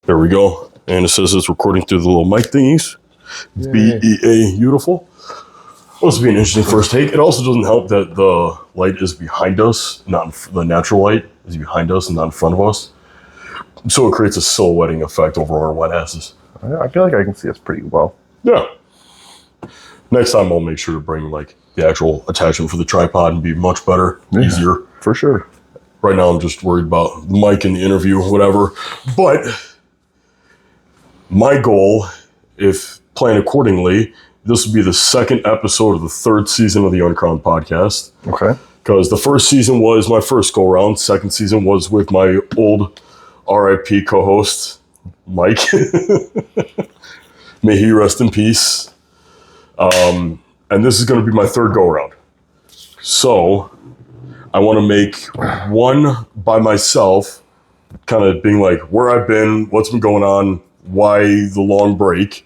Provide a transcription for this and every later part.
There we go. And it says it's recording through the little mic thingies. BEA, beautiful. This will be an interesting first take. It also doesn't help that the light is behind us, not the natural light is behind us and not in front of us. So it creates a silhouetting effect over our wet asses. I feel like I can see us pretty well. Yeah. Next time I'll make sure to bring like the actual attachment for the tripod and be much better, easier. For sure. Right now I'm just worried about the mic in the interview, whatever. But my goal, if planned accordingly, this will be the second episode of the third season of the Uncrowned Podcast. Okay. Because the first season was my first go-around. Second season was with my old RIP co-host, Mike. May he rest in peace. And this is going to be my third go-around. So I want to make one by myself, kind of being like where I've been, what's been going on, why the long break.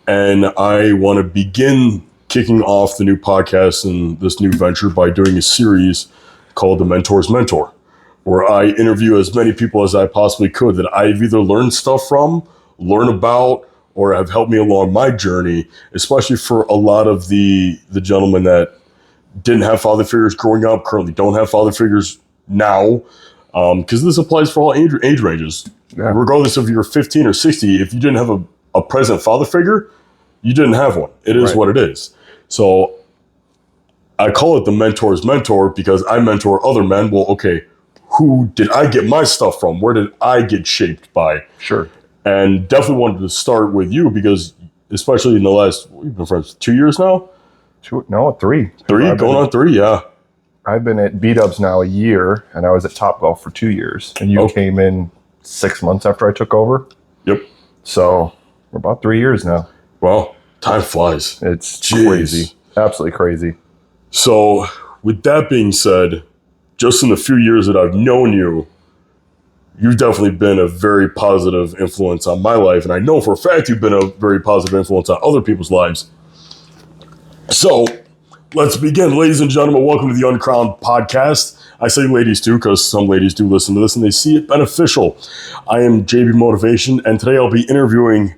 And I want to begin kicking off the new podcast and this new venture by doing a series called The Mentor's Mentor, where I interview as many people as I possibly could that I've either learned stuff from, learn about, or have helped me along my journey, especially for a lot of the gentlemen that didn't have father figures growing up, currently don't have father figures now, because this applies for all age ranges. Yeah. Regardless if you're 15 or 60, if you didn't have a present father figure, you didn't have one. It is what it is. So I call it the mentor's mentor because I mentor other men. Well, okay, who did I get my stuff from? Where did I get shaped by? Sure. And definitely wanted to start with you because, especially in the last, we've been friends 2 years now? 3. 3? Going on 3, yeah. I've been at B-Dubs now a year, and I was at Topgolf for 2 years. And you came in 6 months after I took over? Yep. So we're about 3 years now. Well, time flies. It's crazy. Absolutely crazy. So with that being said, just in the few years that I've known you, you've definitely been a very positive influence on my life. And I know for a fact you've been a very positive influence on other people's lives. So let's begin. Ladies and gentlemen, welcome to the Uncrowned Podcast. I say ladies too, because some ladies do listen to this and they see it beneficial. I am JB Motivation, and today I'll be interviewing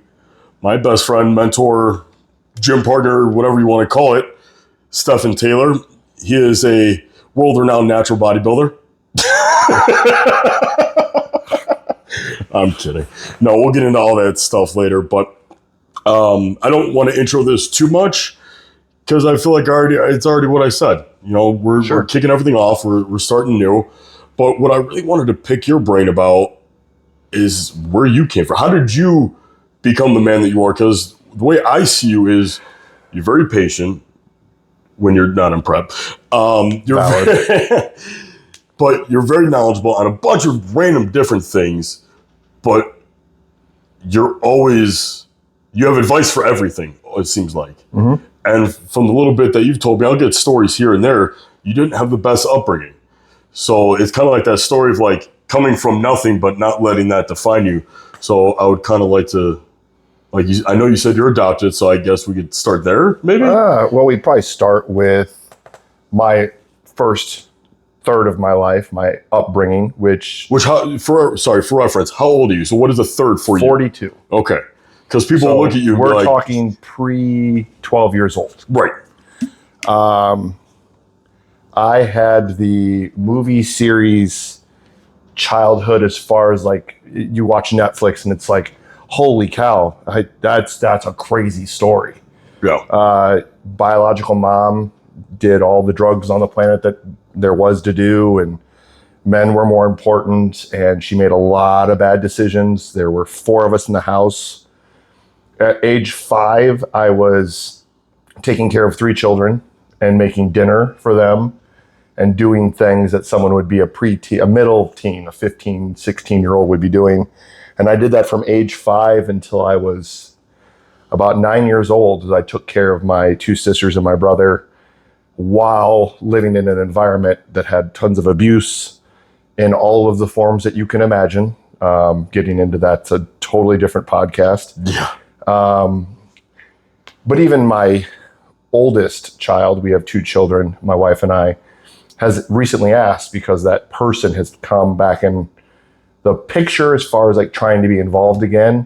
my best friend, mentor, gym partner, whatever you want to call it, Stephen Taylor. He is a world-renowned natural bodybuilder. I'm kidding. No, we'll get into all that stuff later, but I don't want to intro this too much because I feel like it's already what I said. You know, we're kicking everything off. We're starting new. But what I really wanted to pick your brain about is where you came from. How did you become the man that you are? Because the way I see you is you're very patient when you're not in prep. But you're very knowledgeable on a bunch of random different things. But you have advice for everything, it seems like. Mm-hmm. And from the little bit that you've told me, I'll get stories here and there. You didn't have the best upbringing. So it's kind of like that story of like coming from nothing, but not letting that define you. So I would kind of like to, I know you said you're adopted, so I guess we could start there, maybe? Well, we'd probably start with my first third of my life, my upbringing, for reference, how old are you? So what is a third for you? 42. Okay. Because people look at you and we're talking pre-12 years old. Right. I had the movie series childhood as far as like you watch Netflix and it's like, holy cow, that's a crazy story. Yeah. Biological mom did all the drugs on the planet that there was to do, and men were more important, and she made a lot of bad decisions. There were 4 of us in the house. At age 5, I was taking care of 3 children and making dinner for them and doing things that someone would be a middle teen, a 15, 16-year-old would be doing. And I did that from age 5 until I was about 9 years old, as I took care of my 2 sisters and my brother while living in an environment that had tons of abuse in all of the forms that you can imagine. Getting into that's a totally different podcast. Yeah. But even my oldest child, we have 2 children, my wife and I, has recently asked, because that person has come back in the picture as far as like trying to be involved again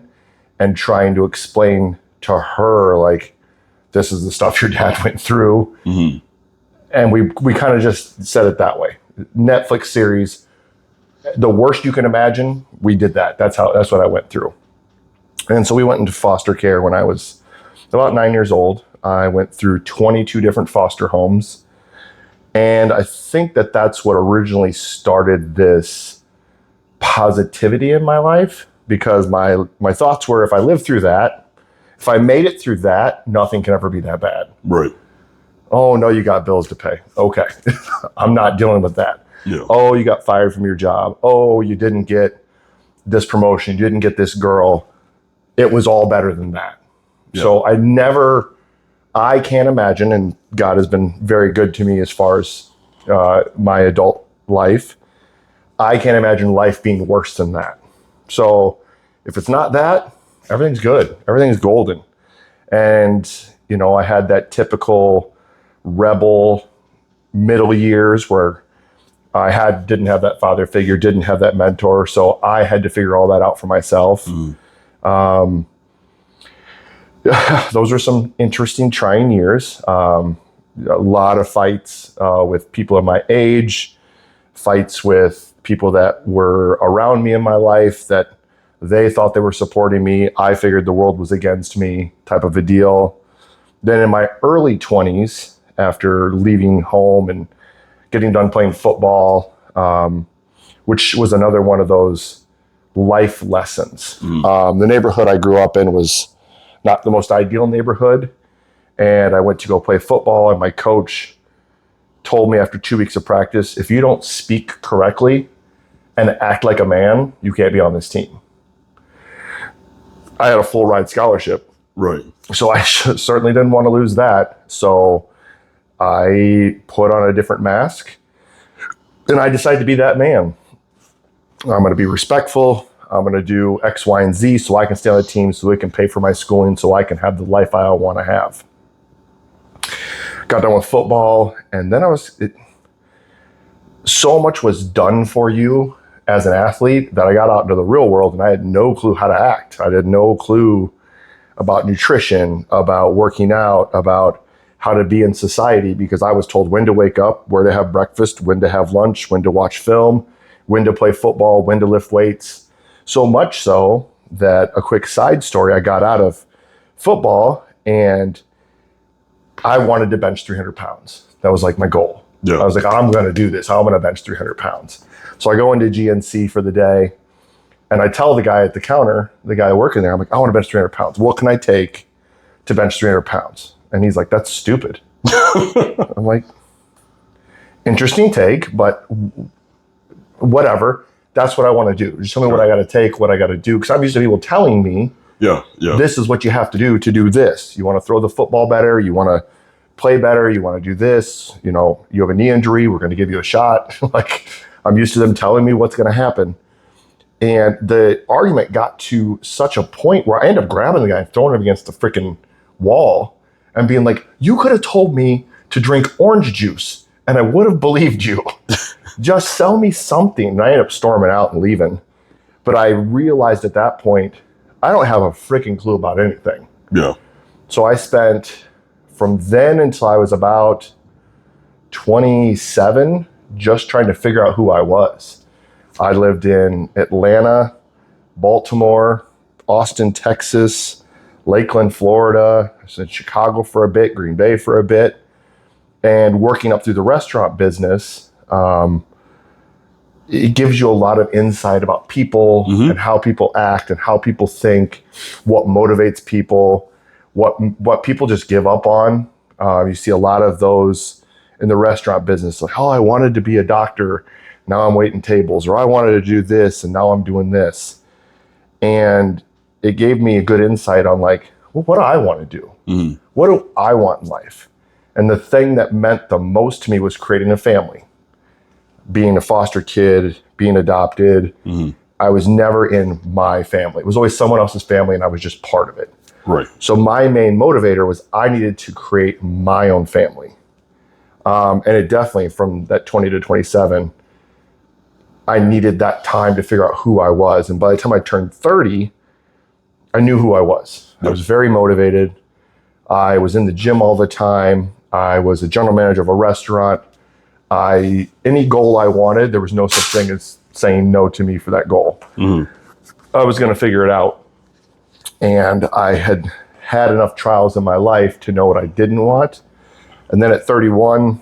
and trying to explain to her, like, this is the stuff your dad went through. Mm-hmm. And we kind of just said it that way. Netflix series, the worst you can imagine, we did that. That's what I went through. And so we went into foster care when I was about 9 years old. I went through 22 different foster homes. And I think that that's what originally started this positivity in my life, because my thoughts were, if I lived through that, if I made it through that, nothing can ever be that bad. Right. Oh, no, you got bills to pay. Okay. I'm not dealing with that. Yeah. Oh, you got fired from your job. Oh, you didn't get this promotion. You didn't get this girl. It was all better than that. Yeah. So I can't imagine, and God has been very good to me as far as my adult life. I can't imagine life being worse than that. So if it's not that, everything's good. Everything's golden. And, I had that typical rebel middle years where I didn't have that father figure, didn't have that mentor. So I had to figure all that out for myself. Mm. Those are some interesting, trying years. A lot of fights with people of my age, fights with people that were around me in my life that they thought they were supporting me. I figured the world was against me, type of a deal. Then in my early 20s, after leaving home and getting done playing football, which was another one of those life lessons. Mm. The neighborhood I grew up in was not the most ideal neighborhood. And I went to go play football, and my coach told me after 2 weeks of practice, if you don't speak correctly and act like a man, you can't be on this team. I had a full ride scholarship. Right. So I certainly didn't want to lose that. So I put on a different mask, and I decided to be that man. I'm going to be respectful. I'm going to do X, Y, and Z so I can stay on the team, so they can pay for my schooling, so I can have the life I want to have. Got done with football, and then so much was done for you as an athlete that I got out into the real world and I had no clue how to act. I had no clue about nutrition, about working out, about how to be in society, because I was told when to wake up, where to have breakfast, when to have lunch, when to watch film, when to play football, when to lift weights. So much so that, a quick side story, I got out of football and I wanted to bench 300 pounds. That was like my goal. Yeah. I was like, I'm going to do this. I'm going to bench 300 pounds. So I go into GNC for the day, and I tell the guy at the counter, the guy working there, I'm like, I want to bench 300 pounds. What can I take to bench 300 pounds? And he's like, that's stupid. I'm like, interesting take, but whatever. That's what I want to do. Just tell me what I got to take, what I got to do. Because I'm used to people telling me, this is what you have to do this. You want to throw the football better. You want to play better. You want to do this. You have a knee injury. We're going to give you a shot. Like, I'm used to them telling me what's going to happen. And the argument got to such a point where I ended up grabbing the guy and throwing him against the freaking wall and being like, you could have told me to drink orange juice and I would have believed you. Just sell me something. And I ended up storming out and leaving. But I realized at that point, I don't have a freaking clue about anything. Yeah. So I spent from then until I was about 27 just trying to figure out who I was. I lived in Atlanta, Baltimore, Austin, Texas, Lakeland, Florida. I was in Chicago for a bit, Green Bay for a bit, and working up through the restaurant business. It gives you a lot of insight about people and how people act and how people think, what motivates people, what people just give up on. You see a lot of those in the restaurant business, like, oh, I wanted to be a doctor, now I'm waiting tables, or I wanted to do this and now I'm doing this. And it gave me a good insight on, like, well, what do I want to do? Mm-hmm. What do I want in life? And the thing that meant the most to me was creating a family. Being a foster kid, being adopted, I was never in my family. It was always someone else's family and I was just part of it. Right. So my main motivator was I needed to create my own family. And it definitely, from that 20 to 27, I needed that time to figure out who I was. And by the time I turned 30, I knew who I was. I was very motivated. I was in the gym all the time. I was a general manager of a restaurant. Any goal I wanted, there was no such thing as saying no to me for that goal. I was going to figure it out. And I had enough trials in my life to know what I didn't want. And then at 31,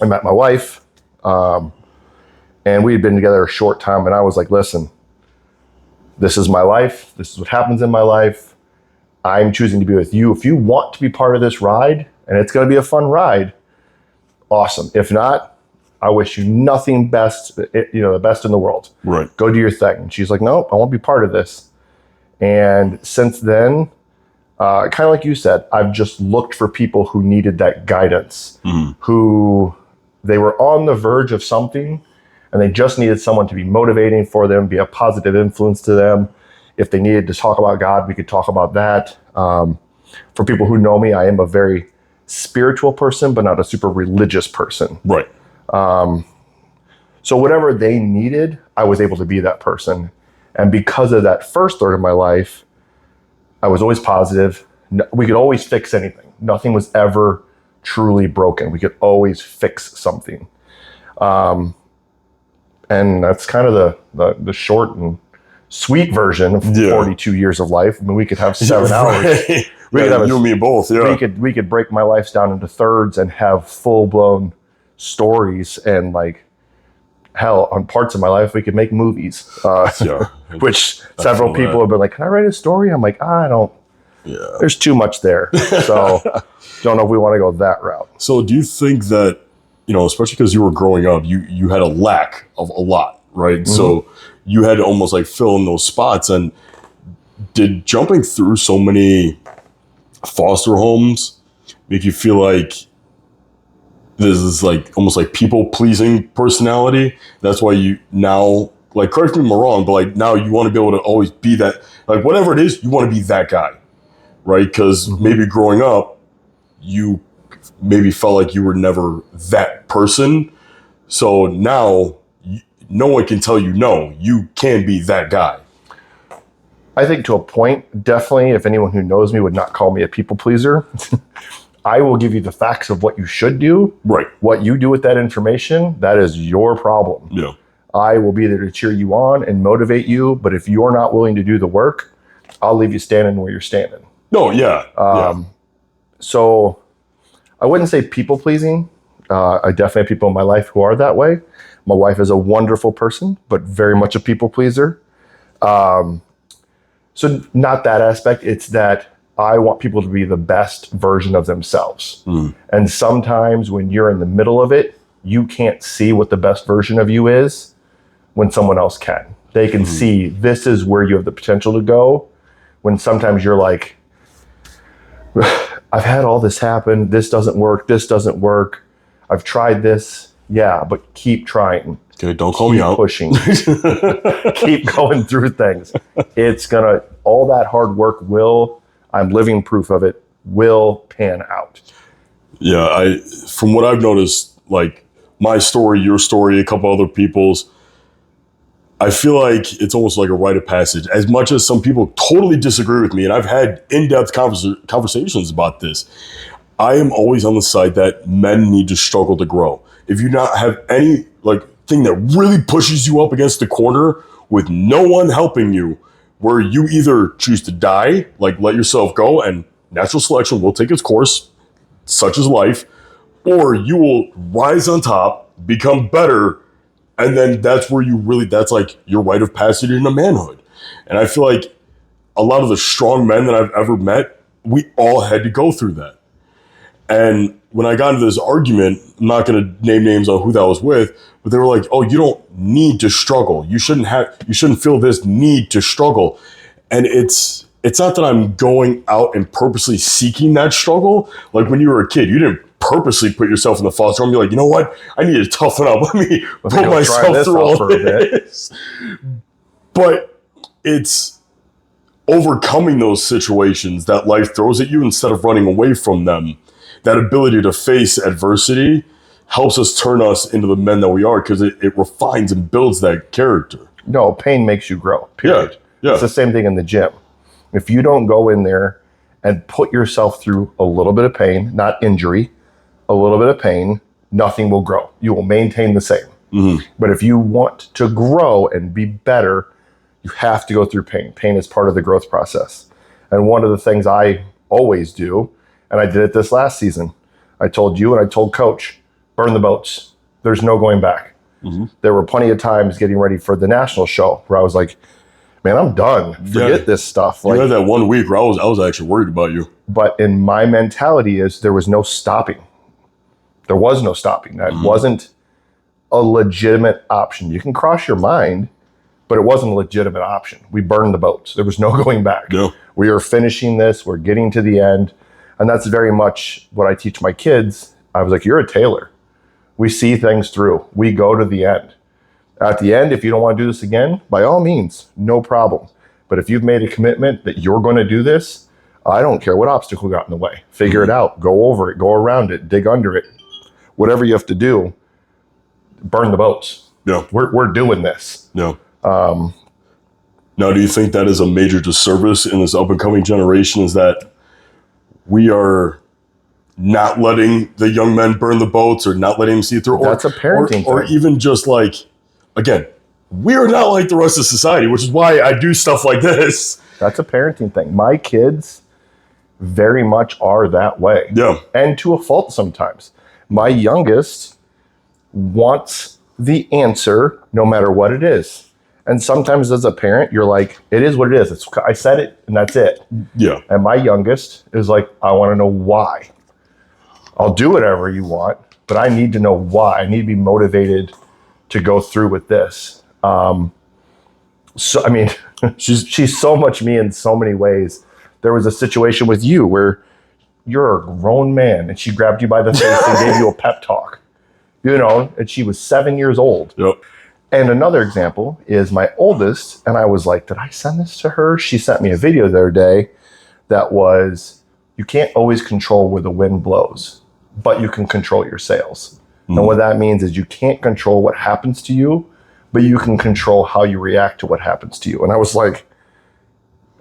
I met my wife. And we had been together a short time. And I was like, listen, this is my life. This is what happens in my life. I'm choosing to be with you. If you want to be part of this ride, and it's going to be a fun ride, awesome. If not, I wish you nothing best, the best in the world. Right. Go do your thing. And she's like, no, I won't be part of this. And since then, kind of like you said, I've just looked for people who needed that guidance, who they were on the verge of something and they just needed someone to be motivating for them, be a positive influence to them. If they needed to talk about God, we could talk about that. For people who know me, I am a very spiritual person, but not a super religious person. Right. So whatever they needed, I was able to be that person. And because of that first third of my life, I was always positive. We could always fix anything. Nothing was ever truly broken. We could always fix something. And that's kind of the short and sweet version of 42 years of life. I mean, we could have 7 hours. We could have you and me both. Yeah. We could break my life down into thirds and have full blown stories, and like hell, on parts of my life we could make movies. Which several people have been like, "Can I write a story?" I'm like, I don't. Yeah. There's too much there, so don't know if we want to go that route. So, do you think that, especially because you were growing up, you had a lack of a lot, right? So you had to almost like fill in those spots. And did jumping through so many foster homes make you feel like this is like almost like people pleasing personality? That's why you now, like, correct me if I'm wrong, but like now you want to be able to always be that, like whatever it is, you want to be that guy, right? Because maybe growing up, you maybe felt like you were never that person. So now no one can tell you, no, you can be that guy. I think to a point, definitely, if anyone who knows me would not call me a people pleaser, I will give you the facts of what you should do. Right. What you do with that information, that is your problem. Yeah. I will be there to cheer you on and motivate you. But if you're not willing to do the work, I'll leave you standing where you're standing. No, yeah. So I wouldn't say people pleasing. I definitely have people in my life who are that way. My wife is a wonderful person, but very much a people pleaser. So not that aspect. It's that I want people to be the best version of themselves. And sometimes when you're in the middle of it, you can't see what the best version of you is when someone else can. They can see this is where you have the potential to go, when sometimes you're like, I've had all this happen. This doesn't work. This doesn't work. I've tried this. Yeah, but keep trying. Okay, don't call me out. Keep pushing. Keep going through things. All that hard work I'm living proof of it, will pan out. Yeah, from what I've noticed, like my story, your story, a couple other people's, I feel like it's almost like a rite of passage. As much as some people totally disagree with me, and I've had in-depth conversations about this, I am always on the side that men need to struggle to grow. If you not have any thing that really pushes you up against the corner with no one helping you, where you either choose to die, like let yourself go, and natural selection will take its course, such as life, or you will rise on top, become better, and then that's where that's like your rite of passage into manhood. And I feel like a lot of the strong men that I've ever met, we all had to go through that. And when I got into this argument, I'm not going to name names on who that was with, but they were like, "Oh, you don't need to struggle. You shouldn't feel this need to struggle." And it's not that I'm going out and purposely seeking that struggle. Like when you were a kid, you didn't purposely put yourself in the foster home. You're like, you know what? I need to toughen up. Let me put myself through all this. But it's overcoming those situations that life throws at you instead of running away from them. That ability to face adversity helps us turn us into the men that we are, because it refines and builds that character. No, pain makes you grow, period. Yeah. It's the same thing in the gym. If you don't go in there and put yourself through a little bit of pain, not injury, a little bit of pain, nothing will grow. You will maintain the same. Mm-hmm. But if you want to grow and be better, you have to go through pain. Pain is part of the growth process. And one of the things I always do, and I did it this last season, I told you and I told Coach, burn the boats. There's no going back. Mm-hmm. There were plenty of times getting ready for the national show where I was like, man, I'm done. Forget this stuff. You had that 1 week where I was actually worried about you. But in my mentality is there was no stopping. There was no stopping. That wasn't a legitimate option. You can cross your mind, but it wasn't a legitimate option. We burned the boats. There was no going back. Yeah. We are finishing this. We're getting to the end. And that's very much what I teach my kids. I was like, you're a tailor. We see things through. We go to the end. At the end, if you don't want to do this again, by all means, no problem. But if you've made a commitment that you're going to do this, I don't care what obstacle got in the way. Figure it out. Go over it. Go around it. Dig under it. Whatever you have to do, burn the boats. Yeah. We're doing this. Yeah. Now, do you think that is a major disservice in this up-and-coming generation, is that we are not letting the young men burn the boats, or not letting them see it through? That's a parenting or thing. even just like, again, we are not like the rest of society, which is why I do stuff like this. That's a parenting thing. My kids very much are that way. Yeah. And to a fault sometimes. My youngest wants the answer no matter what it is. And sometimes as a parent, you're like, it is what it is. I said it and that's it. Yeah. And my youngest is like, I want to know why. I'll do whatever you want, but I need to know why. I need to be motivated to go through with this. So, I mean, she's so much me in so many ways. There was a situation with you where you're a grown man and she grabbed you by the face and gave you a pep talk, and she was 7 years old. Yep. And another example is my oldest, and I was like, did I send this to her? She sent me a video the other day that was, you can't always control where the wind blows, but you can control your sails. And what that means is you can't control what happens to you, but you can control how you react to what happens to you. And I was like,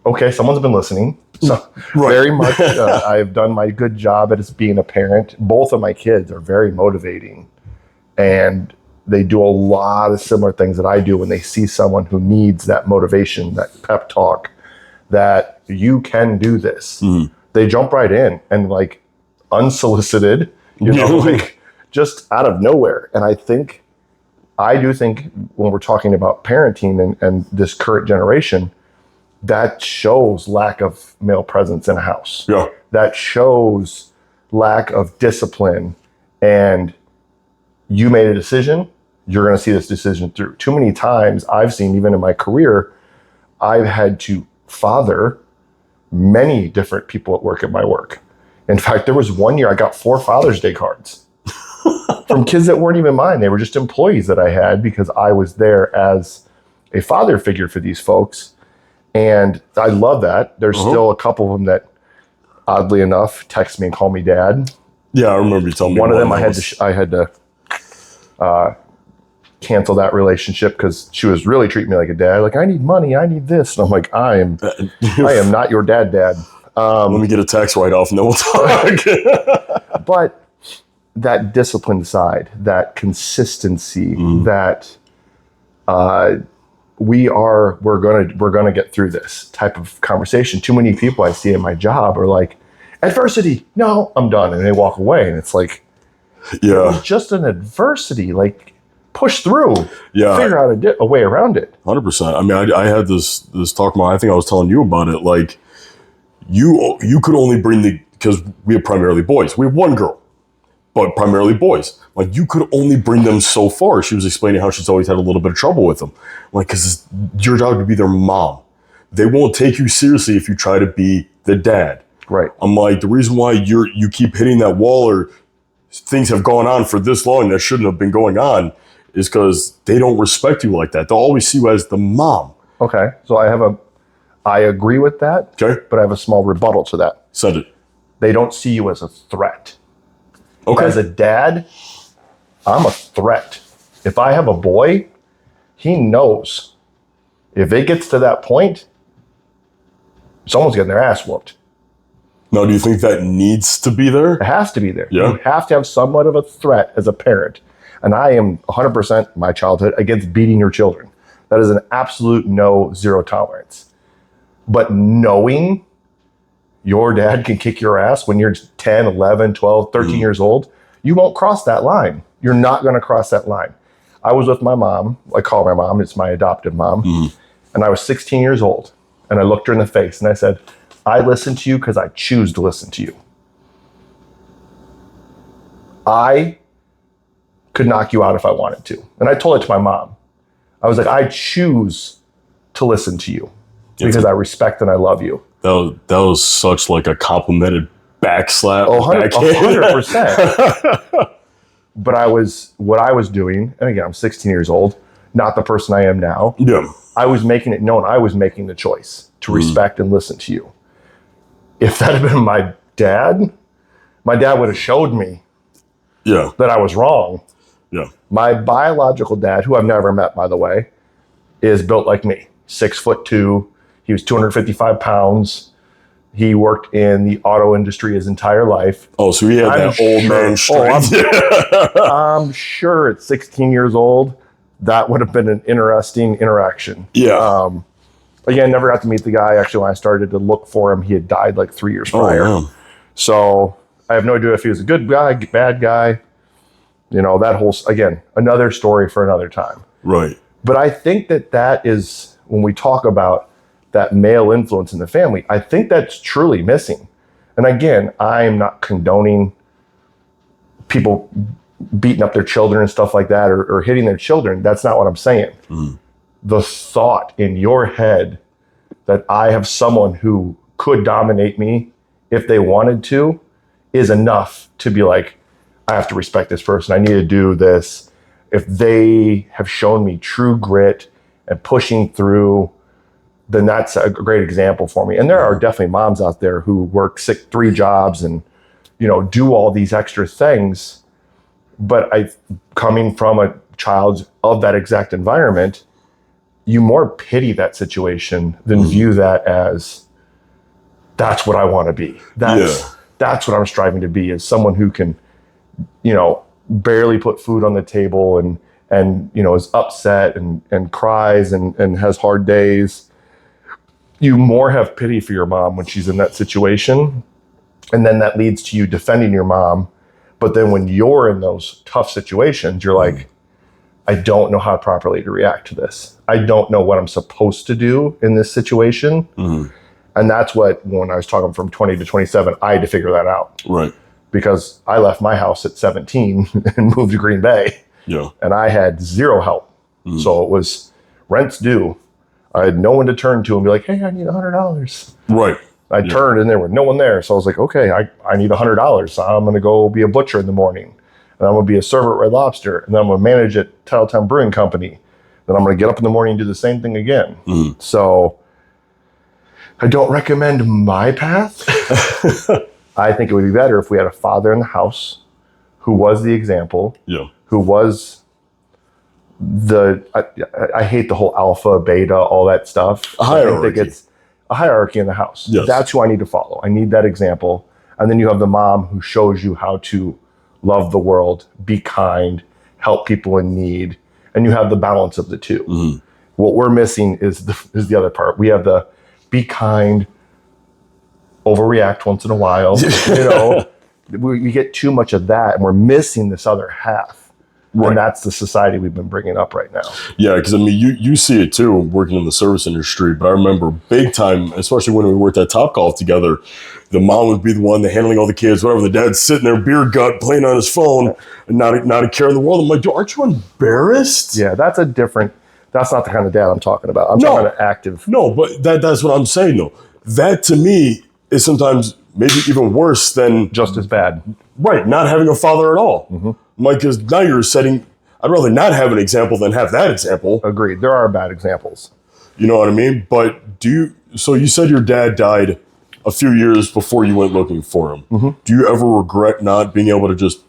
okay, someone's been listening. So very much, I've done my good job at being a parent. Both of my kids are very motivating, and they do a lot of similar things that I do when they see someone who needs that motivation, that pep talk, that you can do this. They jump right in and like unsolicited, like just out of nowhere. And I do think when we're talking about parenting and this current generation, that shows lack of male presence in a house. Yeah. That shows lack of discipline. And you made a decision, you're going to see this decision through. Too many times I've seen, even in my career, I've had to father many different people at work at my work. In fact, there was one year I got 4 Father's Day cards from kids that weren't even mine. They were just employees that I had because I was there as a father figure for these folks. And I love that. There's still a couple of them that, oddly enough, text me and call me dad. Yeah, I remember you telling me. One of them I had to cancel that relationship because she was really treating me like a dad. Like, I need money, I need this. And I'm like, I am not your dad. Let me get a tax write-off and then we'll talk. But that discipline side, that consistency, that we're gonna get through this type of conversation. Too many people I see in my job are like, adversity, no, I'm done, and they walk away, and it's like, yeah, it's just an adversity. Like, push through. Yeah, figure out a way around it. 100%. I mean, I had this talk about. I think I was telling you about it. Like, you could only bring because we have primarily boys. We have one girl, but primarily boys. Like, you could only bring them so far. She was explaining how she's always had a little bit of trouble with them. Like, because it's your job to be their mom. They won't take you seriously if you try to be the dad. Right. I'm like, the reason why you keep hitting that wall, or things have gone on for this long that shouldn't have been going on, is because they don't respect you like that. They'll always see you as the mom. Okay. So I agree with that. Okay. But I have a small rebuttal to that. Send it. They don't see you as a threat. Okay. As a dad, I'm a threat. If I have a boy, he knows if it gets to that point, someone's getting their ass whooped. Now, do you think that needs to be there? It has to be there. Yeah. You have to have somewhat of a threat as a parent. And I am 100% my childhood against beating your children. That is an absolute no, zero tolerance. But knowing your dad can kick your ass when you're 10, 11, 12, 13 years old, you won't cross that line. You're not going to cross that line. I was with my mom. I call my mom. It's my adoptive mom. And I was 16 years old. And I looked her in the face and I said, I listen to you because I choose to listen to you. I could knock you out if I wanted to. And I told it to my mom. I was like, I choose to listen to you because I respect and I love you. That was such like a complimented backslap. 100%. But what I was doing, and again, I'm 16 years old, not the person I am now. Yeah. I was making it known I was making the choice to respect and listen to you. If that had been my dad would have showed me that I was wrong. Yeah. My biological dad, who I've never met, by the way, is built like me, 6'2". He was 255 pounds. He worked in the auto industry his entire life. Oh, so he had that old man strength. I'm sure at 16 years old, that would have been an interesting interaction. Yeah. Again, never got to meet the guy. Actually, when I started to look for him, he had died like 3 years prior. Man. So I have no idea if he was a good guy, bad guy. You know, that whole, again, another story for another time. Right. But I think that is, when we talk about that male influence in the family, I think that's truly missing. And again, I'm not condoning people beating up their children and stuff like that, or hitting their children. That's not what I'm saying. The thought in your head that I have someone who could dominate me if they wanted to is enough to be like, I have to respect this person. I need to do this. If they have shown me true grit and pushing through, then that's a great example for me. And there are definitely moms out there who work 3 jobs and, you know, do all these extra things. But coming from a child of that exact environment, you more pity that situation than view that as, that's what I want to be. That's what I'm striving to be, is someone who can, you know, barely put food on the table and you know, is upset and cries and has hard days. You more have pity for your mom when she's in that situation. And then that leads to you defending your mom. But then when you're in those tough situations, you're like, I don't know how properly to react to this. I don't know what I'm supposed to do in this situation. And that's what, when I was talking from 20 to 27, I had to figure that out. Right. Because I left my house at 17 and moved to Green Bay. Yeah. And I had zero help. So it was rent's due. I had no one to turn to and be like, hey, I need $100. Right. I turned and there was no one there. So I was like, okay, I need $100. So I'm going to go be a butcher in the morning. And I'm going to be a server at Red Lobster. And then I'm going to manage at Titletown Brewing Company. Then I'm going to get up in the morning and do the same thing again. So I don't recommend my path. I think it would be better if we had a father in the house who was the example, who was I hate the whole alpha, beta, all that stuff. A hierarchy. I think it's a hierarchy in the house. Yes. That's who I need to follow. I need that example. And then you have the mom who shows you how to love the world, be kind, help people in need. And you have the balance of the two. What we're missing is the other part. We have the be kind, overreact once in a while. You know, we get too much of that, and we're missing this other half. Right. And that's the society we've been bringing up right now. Yeah, because I mean, you see it too, working in the service industry. But I remember big time, especially when we worked at Topgolf together, the mom would be the one handling all the kids, whatever. The dad's sitting there, beer gut, playing on his phone, and not a care in the world. I'm like, dude, aren't you embarrassed? Yeah, that's not the kind of dad I'm talking about. I'm talking about active. No, but that's what I'm saying though. That to me is sometimes maybe even worse than just as bad. Right, not having a father at all. Like, because now you're setting, I'd rather not have an example than have that example. Agreed. There are bad examples. You know what I mean? But so you said your dad died a few years before you went looking for him. Do you ever regret not being able to just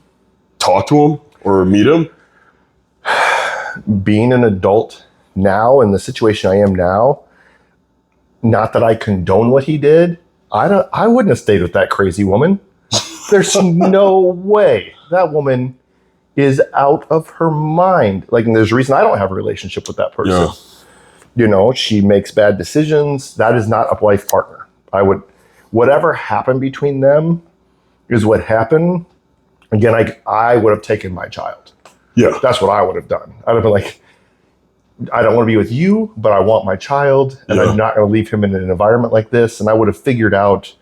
talk to him? or meet him? Being an adult now in the situation I am now, not that I condone what he did, I wouldn't have stayed with that crazy woman. There's no way. That woman is out of her mind. Like, and there's a reason I don't have a relationship with that person. Yeah. You know, she makes bad decisions. That is not a life partner. Whatever happened between them is what happened. Again, I would have taken my child. Yeah. That's what I would have done. I'd have been like, I don't want to be with you, but I want my child, and I'm not going to leave him in an environment like this. And I would have figured out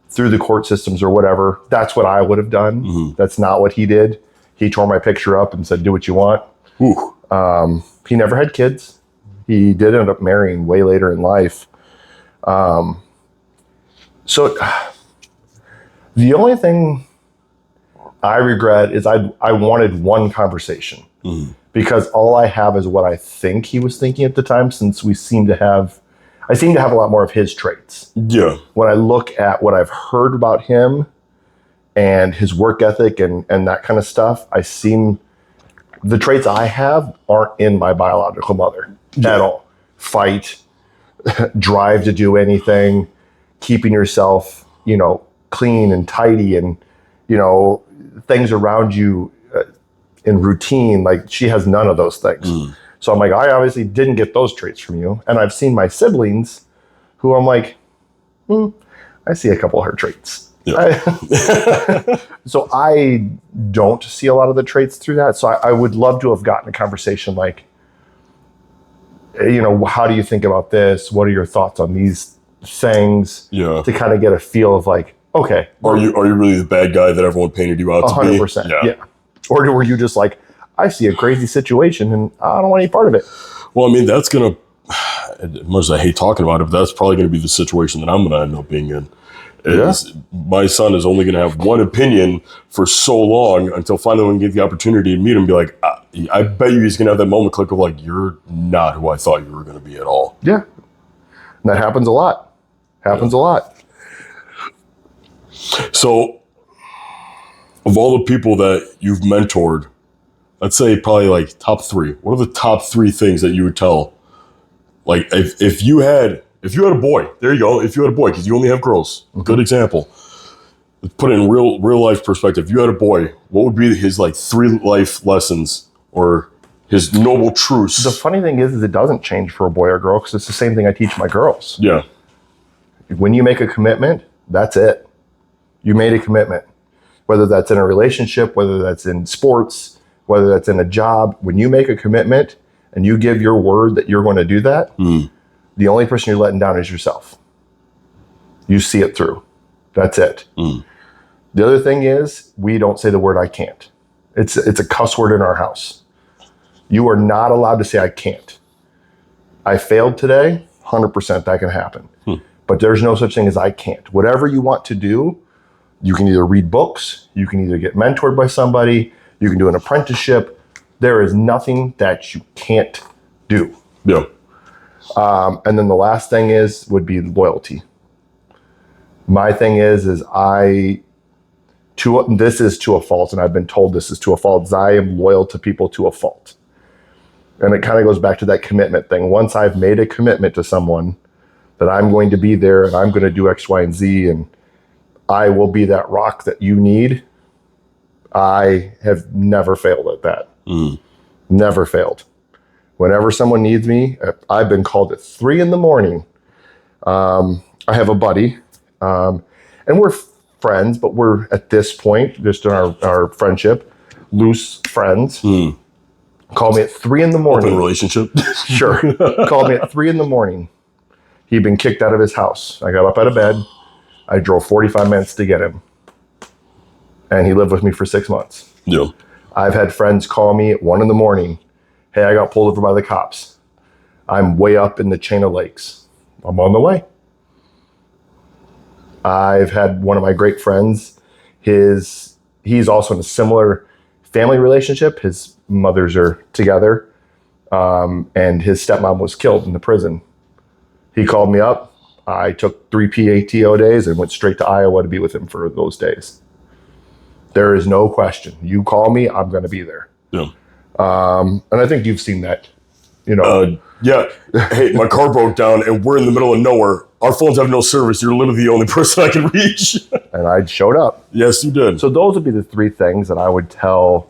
through the court systems or whatever. That's what I would have done. Mm-hmm. That's not what he did. He tore my picture up and said, do what you want. He never had kids. He did end up marrying way later in life. So the only thing I regret is I wanted one conversation, because all I have is what I think he was thinking at the time, since I seem to have a lot more of his traits. Yeah. When I look at what I've heard about him and his work ethic and that kind of stuff, the traits I have aren't in my biological mother at all. Fight, drive to do anything, keeping yourself, clean and tidy, and, things around you in routine. Like, she has none of those things. So I'm like, I obviously didn't get those traits from you. And I've seen my siblings who I'm like, I see a couple of her traits. Yeah. So I don't see a lot of the traits through that. So I would love to have gotten a conversation like, how do you think about this? What are your thoughts on these things? Yeah. To kind of get a feel of like, okay. Are you really the bad guy that everyone painted you out to be? 100%. Yeah. Or were you just like, I see a crazy situation and I don't want any part of it? Well, I mean, that's going to, as much as I hate talking about it, but that's probably going to be the situation that I'm going to end up being in. My son is only going to have one opinion for so long until finally we get the opportunity to meet him and be like, I bet you he's going to have that moment click of like, you're not who I thought you were going to be at all. Yeah. And that happens a lot. A lot. So, of all the people that you've mentored, let's say probably like top 3. What are the top 3 things that you would tell? Like if you had a boy, there you go. If you had a boy, because you only have girls, good example. Let's put it in real life perspective. If you had a boy, what would be his like 3 life lessons or his noble truths? The funny thing is it doesn't change for a boy or girl, because it's the same thing I teach my girls. Yeah. When you make a commitment, that's it. You made a commitment. Whether that's in a relationship, whether that's in sports, whether that's in a job, when you make a commitment and you give your word that you're going to do that, the only person you're letting down is yourself. You see it through. That's it. The other thing is, we don't say the word I can't. It's a cuss word in our house. You are not allowed to say I can't. I failed today, 100% that can happen. But there's no such thing as I can't. Whatever you want to do, you can either read books, you can either get mentored by somebody, you can do an apprenticeship. There is nothing that you can't do. Yeah. And then the last thing would be loyalty. My thing is this is to a fault, and I've been told this is to a fault, is I am loyal to people to a fault. And it kind of goes back to that commitment thing. Once I've made a commitment to someone that I'm going to be there and I'm going to do X, Y, and Z, and I will be that rock that you need, I have never failed at that. Never failed. Whenever someone needs me, I've been called at 3 a.m. I have a buddy, and we're friends, but we're at this point, just in our friendship, loose friends. Called me at 3 a.m. Open relationship? Sure. Called me at 3 a.m. He'd been kicked out of his house. I got up out of bed. I drove 45 minutes to get him. And he lived with me for 6 months. Yeah. I've had friends call me at 1 a.m. Hey, I got pulled over by the cops. I'm way up in the chain of lakes. I'm on the way. I've had one of my great friends, he's also in a similar family relationship. His mothers are together, and his stepmom was killed in the prison. He called me up. I took 3 PATO days and went straight to Iowa to be with him for those days. There is no question. You call me, I'm going to be there. Yeah. And I think you've seen that, Yeah. Hey, my car broke down and we're in the middle of nowhere. Our phones have no service. You're literally the only person I can reach. And I showed up. Yes, you did. So those would be the 3 things that I would tell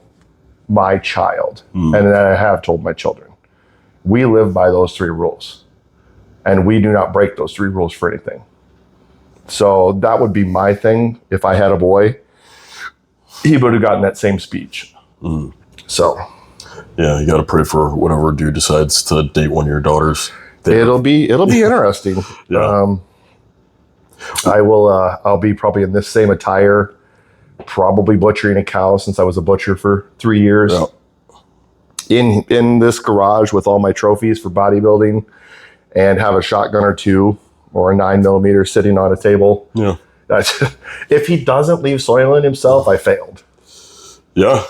my child, and that I have told my children. We live by those 3 rules, and we do not break those 3 rules for anything. So that would be my thing. If I had a boy, he would have gotten that same speech. So yeah, you got to pray for whatever dude decides to date one of your daughters. it'll be interesting. Yeah. I'll be probably in this same attire, probably butchering a cow since I was a butcher for 3 years. Yeah. In this garage with all my trophies for bodybuilding, and have a shotgun or 2 or a 9mm sitting on a table. Yeah. If he doesn't leave soiling himself, I failed. Yeah.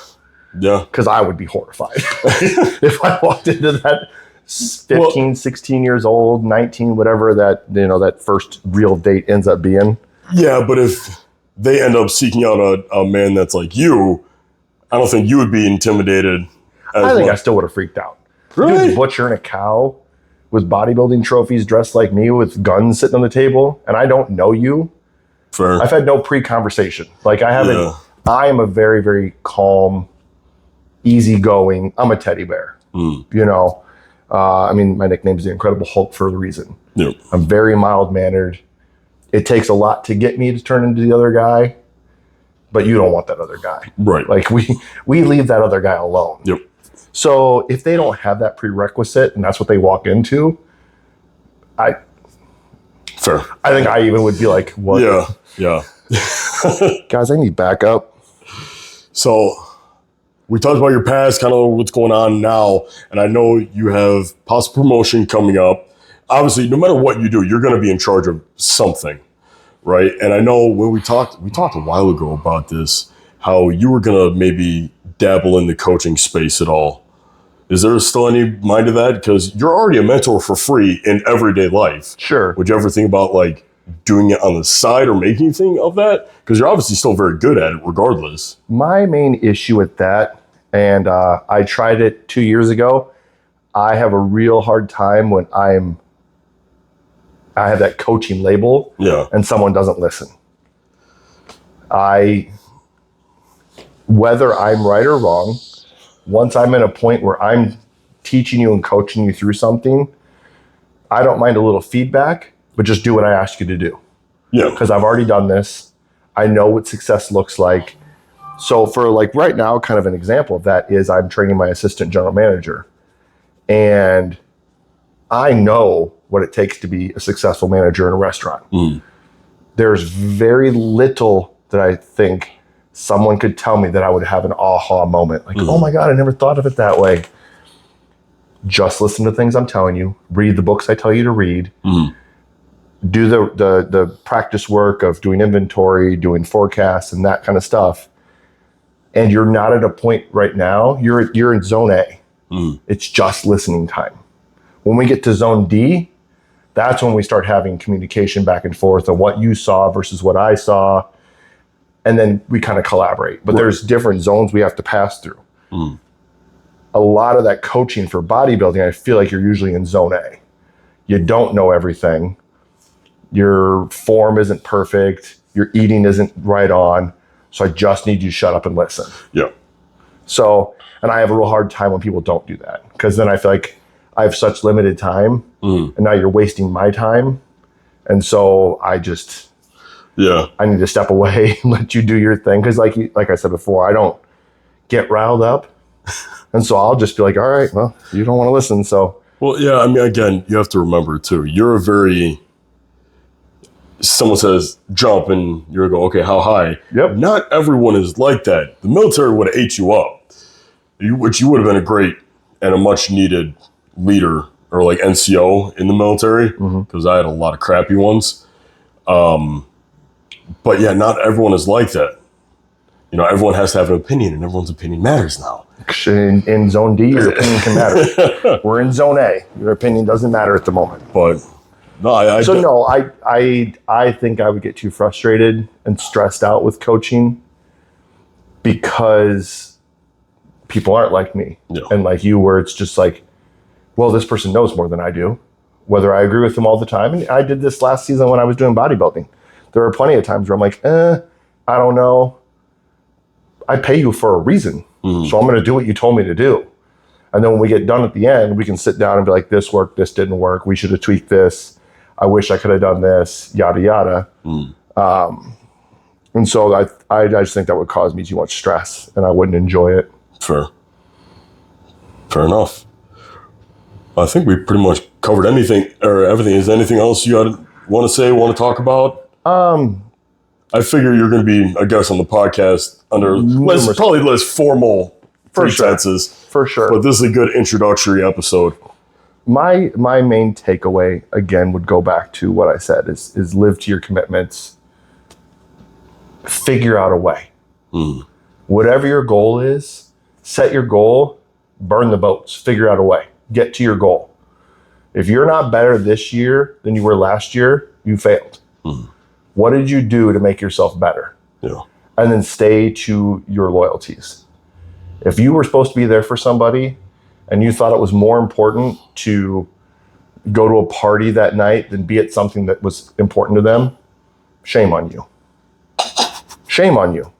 Yeah. Because I would be horrified if I walked into that 15, 16 years old, 19, whatever that first real date ends up being. Yeah, but if they end up seeking out a man that's like you, I don't think you would be intimidated. I think I still would have freaked out. Really? Dude, butchering a cow with bodybuilding trophies, dressed like me with guns sitting on the table, and I don't know you. Fair. I've had no pre-conversation. Like I haven't. Yeah. I am a very, very calm, easygoing. I'm a teddy bear. I mean, my nickname is the Incredible Hulk for a reason. Yep. I'm very mild-mannered. It takes a lot to get me to turn into the other guy, but you don't want that other guy. Right. Like we leave that other guy alone. Yep. So if they don't have that prerequisite and that's what they walk into, Fair. I think I even would be like, what? Yeah. Yeah. Guys, I need backup. So we talked about your past, kind of what's going on now, and I know you have possible promotion coming up. Obviously, no matter what you do, you're going to be in charge of something, right? And I know when we talked a while ago about this, how you were going to maybe dabble in the coaching space at all. Is there still any mind to that? Because you're already a mentor for free in everyday life. Sure. Would you ever think about like doing it on the side or making anything of that? Because you're obviously still very good at it regardless. My main issue with that, and I tried it 2 years ago, I have a real hard time when I have that coaching label, Yeah. and someone doesn't listen. Whether I'm right or wrong, once I'm in a point where I'm teaching you and coaching you through something, I don't mind a little feedback, but just do what I ask you to do. Yeah. Because I've already done this. I know what success looks like. So for like right now, kind of an example of that is I'm training my assistant general manager. And I know what it takes to be a successful manager in a restaurant. There's very little that I think someone could tell me that I would have an aha moment. Like, oh my God, I never thought of it that way. Just listen to things I'm telling you. Read the books I tell you to read. Do the practice work of doing inventory, doing forecasts, and that kind of stuff. And you're not at a point right now. You're in zone A. It's just listening time. When we get to zone D, that's when we start having communication back and forth on what you saw versus what I saw. And then we kind of collaborate. But there's different zones we have to pass through. A lot of that coaching for bodybuilding, I feel like you're usually in zone A. You don't know everything. Your form isn't perfect. Your eating isn't right on. So I just need you to shut up and listen. Yeah. So, and I have a real hard time when people don't do that. Because then I feel like I have such limited time. And now you're wasting my time. And so I need to step away and let you do your thing. Because like I said before, I don't get riled up. And so I'll just be like, all right, well, you don't want to listen. So, well, yeah, I mean, again, you have to remember too, someone says jump and you're going, okay, how high? Yep. Not everyone is like that. The military would have ate you up, which you would have been a great and a much needed leader or like NCO in the military, because I had a lot of crappy ones. But yeah, not everyone is like that. Everyone has to have an opinion, and everyone's opinion matters now. In zone D, your opinion can matter. We're in zone A. Your opinion doesn't matter at the moment. But no, I think I would get too frustrated and stressed out with coaching. because people aren't like me and like you, where it's just like, well, this person knows more than I do, whether I agree with them all the time. And I did this last season when I was doing bodybuilding. There were plenty of times where I'm like, I don't know. I pay you for a reason. So I'm going to do what you told me to do. And then when we get done at the end, we can sit down and be like, this worked, this didn't work. We should have tweaked this. I wish I could have done this, yada, yada. And so I just think that would cause me too much stress and I wouldn't enjoy it. Fair enough. I think we pretty much covered anything or everything. Is there anything else you want to say, want to talk about? I figure you're going to be a guest on the podcast under probably less formal pretenses. For sure. But this is a good introductory episode. My main takeaway, again, would go back to what I said, is live to your commitments. Figure out a way. Whatever your goal is, set your goal, burn the boats, figure out a way, get to your goal. If you're not better this year than you were last year, you failed. What did you do to make yourself better? Yeah. And then stay to your loyalties. If you were supposed to be there for somebody and you thought it was more important to go to a party that night than be at something that was important to them, shame on you. Shame on you.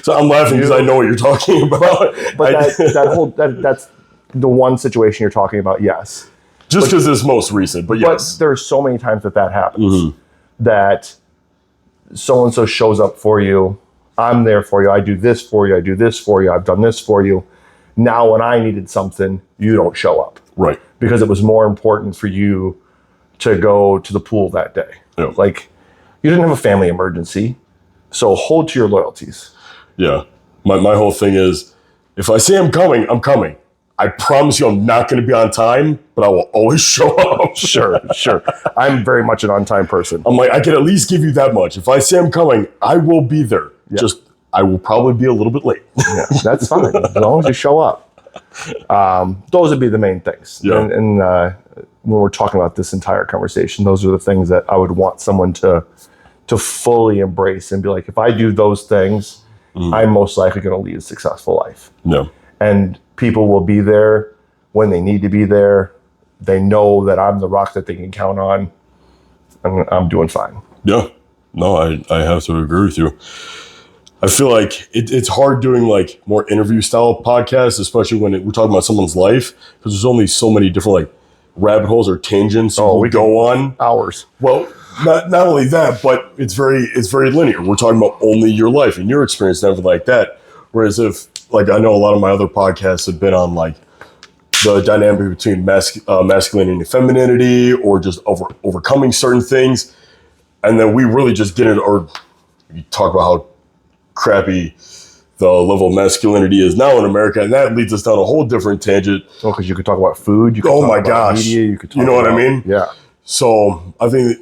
So I'm laughing because I know what you're talking about. But that's the one situation you're talking about, yes. Just because it's most recent, but yes. But there's so many times that happens. That so-and-so shows up for you. I'm there for you. I do this for you. I do this for you. I've done this for you. Now when I needed something, you don't show up. Right. Because it was more important for you to go to the pool that day. Yeah. Like, you didn't have a family emergency. So hold to your loyalties. Yeah. My whole thing is, if I say I'm coming, I'm coming. I promise you I'm not going to be on time, but I will always show up. Sure. I'm very much an on-time person. I'm like, I can at least give you that much. If I say I'm coming, I will be there. Yeah. Just, I will probably be a little bit late. Yeah, that's fine. As long as you show up. Those would be the main things. Yeah. And when we're talking about this entire conversation, those are the things that I would want someone to fully embrace and be like, if I do those things, I'm most likely going to lead a successful life. No. And people will be there when they need to be there. They know that I'm the rock that they can count on, and I'm doing fine. Yeah. No, I have to agree with you. I feel like it's hard doing like more interview style podcasts, especially when we're talking about someone's life, because there's only so many different like rabbit holes or tangents we go on. Hours. Well, not only that, but it's very linear. We're talking about only your life and your experience and everything like that. Whereas if, like, I know a lot of my other podcasts have been on like the dynamic between masculinity and femininity, or just overcoming certain things, and then we really just get into, or you talk about how crappy the level of masculinity is now in America, and that leads us down a whole different tangent. Oh, because you could talk about food. You could talk about media. You could talk what I mean? Yeah. So I think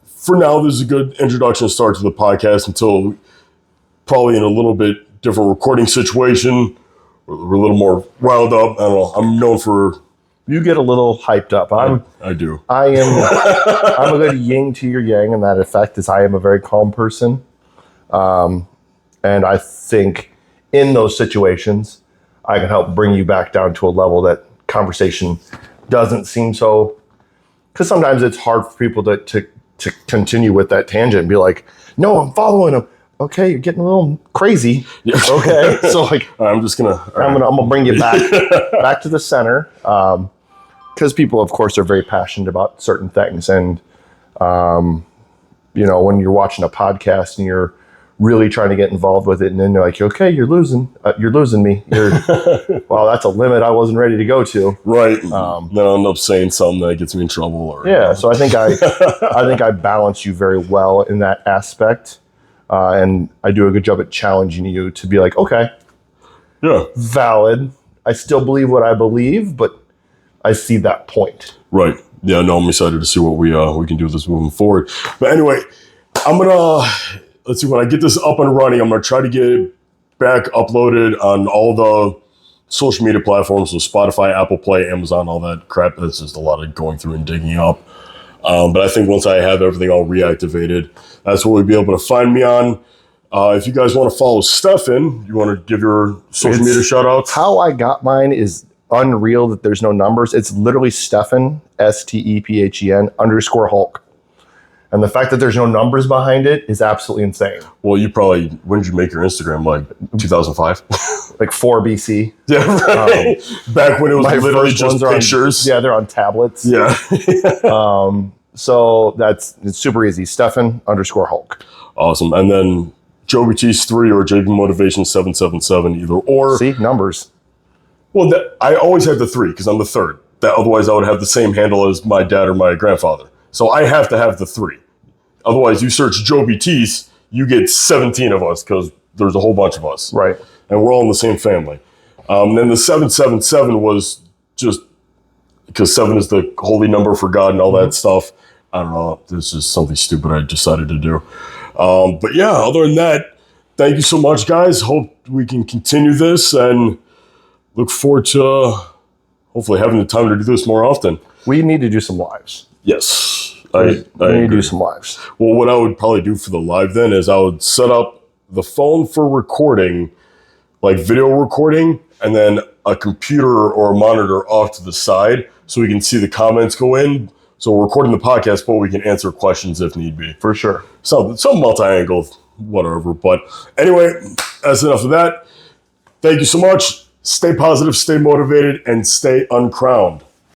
for now, this is a good introduction start to the podcast until probably in a little bit different recording situation. We're a little more riled up. I don't know. I'm known for... You get a little hyped up. I do. I'm a good yin to your yang, and that effect is I am a very calm person. And I think in those situations, I can help bring you back down to a level that conversation doesn't seem so... Because sometimes it's hard for people to continue with that tangent and be like, no, I'm following him. Okay, you're getting a little crazy. Yeah. Okay, so like I'm gonna bring you back to the center, because people, of course, are very passionate about certain things, and when you're watching a podcast and you're really trying to get involved with it, and then you're like, okay, you're losing me. Well, that's a limit I wasn't ready to go to. Right. Then I'll end up saying something that gets me in trouble. So I think I balance you very well in that aspect. And I do a good job at challenging you to be like, okay, yeah, valid. I still believe what I believe, but I see that point. Right. Yeah, no, I'm excited to see what we can do with this moving forward. But anyway, I'm going to, let's see, when I get this up and running, I'm going to try to get it back uploaded on all the social media platforms, so Spotify, Apple Play, Amazon, all that crap. That's just a lot of going through and digging up. But I think once I have everything all reactivated, that's what we'll be able to find me on. If you guys want to follow Stefan, you want to give your social media shout outs? How I got mine is unreal that there's no numbers. It's literally Stephen, STEPHEN _Hulk. And the fact that there's no numbers behind it is absolutely insane. Well, when did you make your Instagram? Like 2005? Like 4 BC. Yeah, right. Back when it was literally just pictures. They're on tablets. Yeah. So it's super easy. Stefan _Hulk. Awesome. And then Joe Buttice 3 or JB Motivation 777, either or. See, numbers. Well, I always had the 3 because I'm the third. Otherwise, I would have the same handle as my dad or my grandfather. So I have to have the 3. Otherwise, you search Joe Buttice, you get 17 of us because there's a whole bunch of us. Right. And we're all in the same family. Then the 777 was just because 7 is the holy number for God and all that stuff. I don't know. This is something stupid I decided to do. But yeah, other than that, thank you so much, guys. Hope we can continue this and look forward to hopefully having the time to do this more often. We need to do some lives. Yes. We I need to agree. do some lives. Well, what I would probably do for the live then is I would set up the phone for recording, like video recording, and then a computer or a monitor off to the side so we can see the comments go in. So we're recording the podcast, but we can answer questions if need be. For sure. So some multi-angle, whatever. But anyway, that's enough of that. Thank you so much. Stay positive, stay motivated, and stay uncrowned.